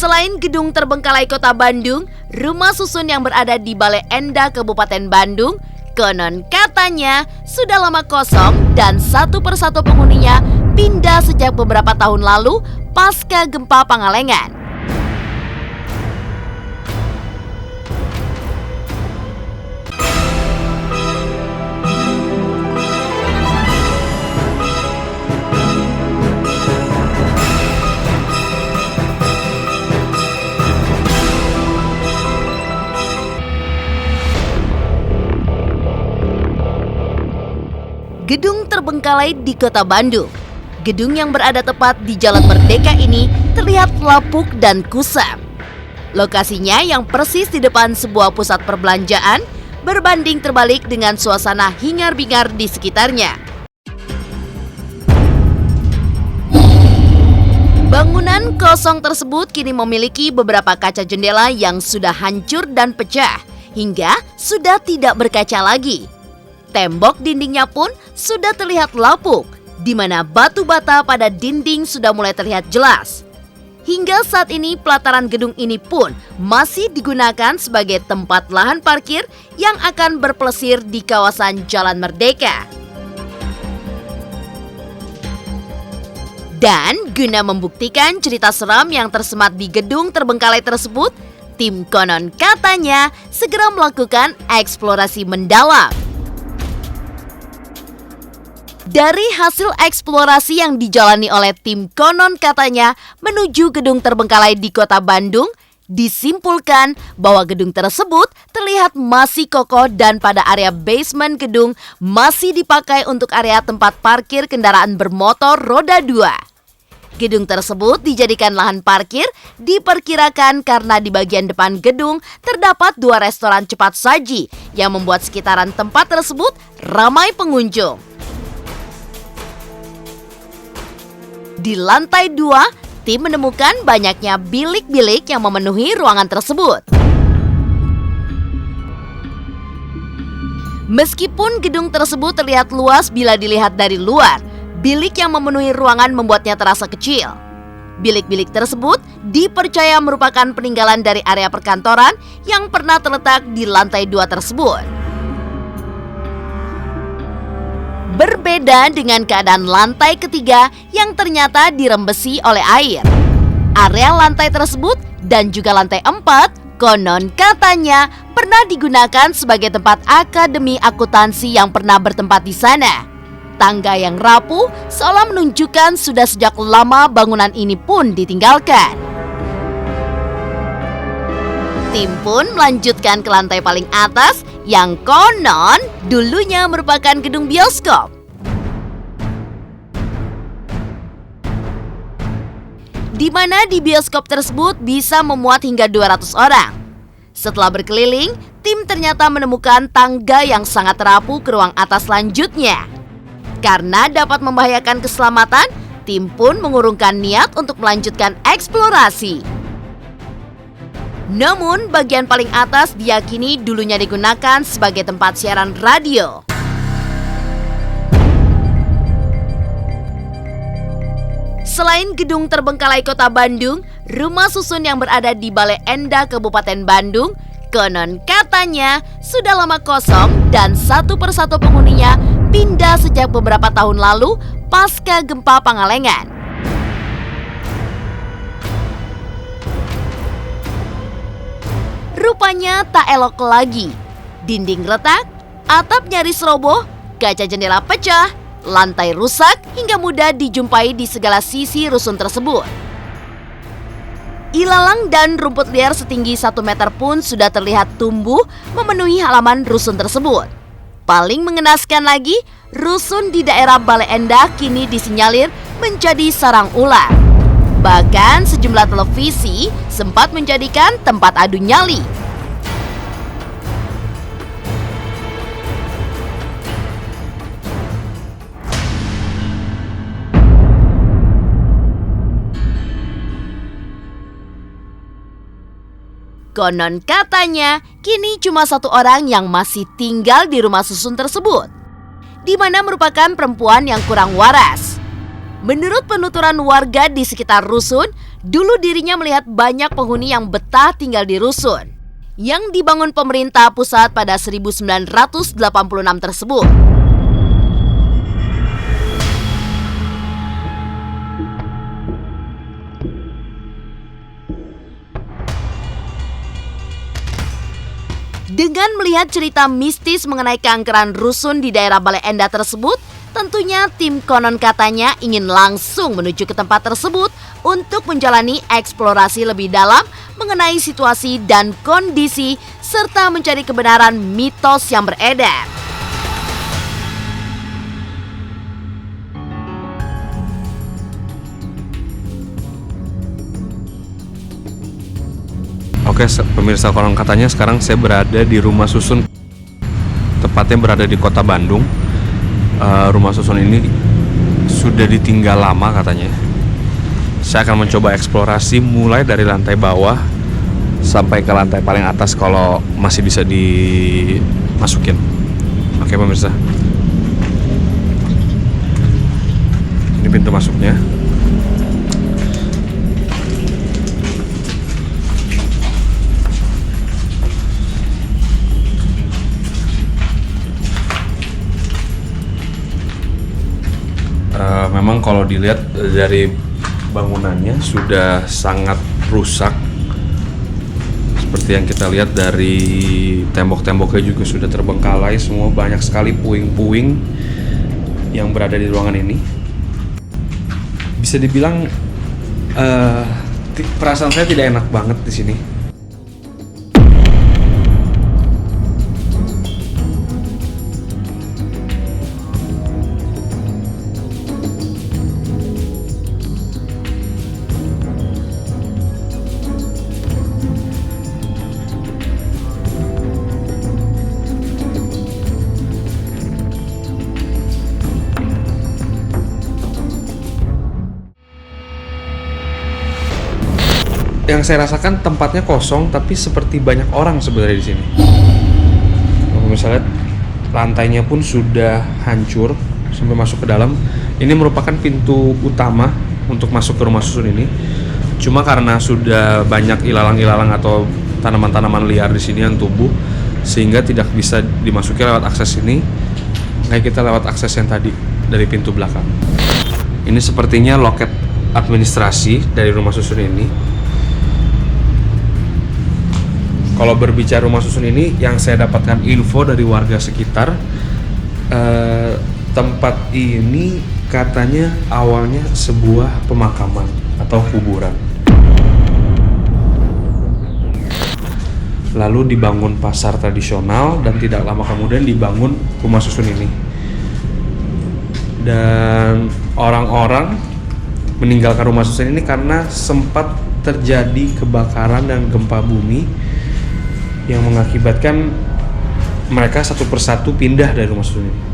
Selain gedung terbengkalai Kota Bandung, rumah susun yang berada di Bale Endah Kabupaten Bandung konon katanya sudah lama kosong dan satu persatu penghuninya pindah sejak beberapa tahun lalu pasca gempa Pangalengan. Gedung terbengkalai di Kota Bandung. Gedung yang berada tepat di Jalan Merdeka ini terlihat lapuk dan kusam. Lokasinya yang persis di depan sebuah pusat perbelanjaan berbanding terbalik dengan suasana hingar-bingar di sekitarnya. Bangunan kosong tersebut kini memiliki beberapa kaca jendela yang sudah hancur dan pecah hingga sudah tidak berkaca lagi. Tembok dindingnya pun sudah terlihat lapuk, di mana batu bata pada dinding sudah mulai terlihat jelas. Hingga saat ini pelataran gedung ini pun masih digunakan sebagai tempat lahan parkir yang akan berpelesir di kawasan Jalan Merdeka. Dan guna membuktikan cerita seram yang tersemat di gedung terbengkalai tersebut, tim konon katanya segera melakukan eksplorasi mendalam. Dari hasil eksplorasi yang dijalani oleh tim konon katanya menuju gedung terbengkalai di Kota Bandung, disimpulkan bahwa gedung tersebut terlihat masih kokoh dan pada area basement gedung masih dipakai untuk area tempat parkir kendaraan bermotor roda 2. Gedung tersebut dijadikan lahan parkir diperkirakan karena di bagian depan gedung terdapat 2 restoran cepat saji yang membuat sekitaran tempat tersebut ramai pengunjung. Di lantai 2, tim menemukan banyaknya bilik-bilik yang memenuhi ruangan tersebut. Meskipun gedung tersebut terlihat luas bila dilihat dari luar, bilik yang memenuhi ruangan membuatnya terasa kecil. Bilik-bilik tersebut dipercaya merupakan peninggalan dari area perkantoran yang pernah terletak di lantai 2 tersebut. Berbeda dengan keadaan lantai ketiga yang ternyata dirembesi oleh air. Area lantai tersebut dan juga lantai 4 konon katanya pernah digunakan sebagai tempat akademi akuntansi yang pernah bertempat di sana. Tangga yang rapuh seolah menunjukkan sudah sejak lama bangunan ini pun ditinggalkan. Tim pun melanjutkan ke lantai paling atas yang konon dulunya merupakan gedung bioskop. Di mana di bioskop tersebut bisa memuat hingga 200 orang. Setelah berkeliling, tim ternyata menemukan tangga yang sangat rapuh ke ruang atas selanjutnya. Karena dapat membahayakan keselamatan, tim pun mengurungkan niat untuk melanjutkan eksplorasi. Namun, bagian paling atas diyakini dulunya digunakan sebagai tempat siaran radio. Selain gedung terbengkalai Kota Bandung, rumah susun yang berada di Bale Endah Kabupaten Bandung, konon katanya sudah lama kosong dan satu persatu penghuninya pindah sejak beberapa tahun lalu pasca gempa Pangalengan. Rupanya tak elok lagi. Dinding retak, atap nyaris roboh, kaca jendela pecah, lantai rusak hingga mudah dijumpai di segala sisi rusun tersebut. Ilalang dan rumput liar setinggi 1 meter pun sudah terlihat tumbuh memenuhi halaman rusun tersebut. Paling mengenaskan lagi, rusun di daerah Bale Endah kini disinyalir menjadi sarang ular. Bahkan sejumlah televisi sempat menjadikan tempat adu nyali. Konon katanya, kini cuma 1 orang yang masih tinggal di rumah susun tersebut, di mana merupakan perempuan yang kurang waras. Menurut penuturan warga di sekitar rusun, Dulu dirinya melihat banyak penghuni yang betah tinggal di rusun yang dibangun pemerintah pusat pada 1986 tersebut. Dengan melihat cerita mistis mengenai keangkeran rusun di daerah Bale Endah tersebut, tentunya tim Konon Katanya ingin langsung menuju ke tempat tersebut untuk menjalani eksplorasi lebih dalam mengenai situasi dan kondisi serta mencari kebenaran mitos yang beredar. Oke, pemirsa Konon Katanya, sekarang saya berada di rumah susun, tepatnya berada di kota Bandung. Rumah susun ini sudah ditinggal lama katanya. Saya akan mencoba eksplorasi mulai dari lantai bawah sampai ke lantai paling atas kalau masih bisa dimasukin. Oke pemirsa, ini pintu masuknya. Memang kalau dilihat dari bangunannya sudah sangat rusak. Seperti yang kita lihat dari tembok-temboknya juga sudah terbengkalai semua, banyak sekali puing-puing yang berada di ruangan ini. Bisa dibilang perasaan saya tidak enak banget di sini. Yang saya rasakan tempatnya kosong, tapi seperti banyak orang sebenarnya di sini. Misalnya lantainya pun sudah hancur sampai masuk ke dalam. Ini merupakan pintu utama untuk masuk ke rumah susun ini. Cuma karena sudah banyak ilalang-ilalang atau tanaman-tanaman liar di sini yang tumbuh, sehingga tidak bisa dimasuki lewat akses ini. Kayak kita lewat akses yang tadi dari pintu belakang. Ini sepertinya loket administrasi dari rumah susun ini. Kalau berbicara rumah susun ini, yang saya dapatkan info dari warga sekitar, tempat ini katanya awalnya sebuah pemakaman atau kuburan. Lalu dibangun pasar tradisional dan tidak lama kemudian dibangun rumah susun ini. Dan orang-orang meninggalkan rumah susun ini karena sempat terjadi kebakaran dan gempa bumi yang mengakibatkan mereka satu persatu pindah dari rumah susun ini.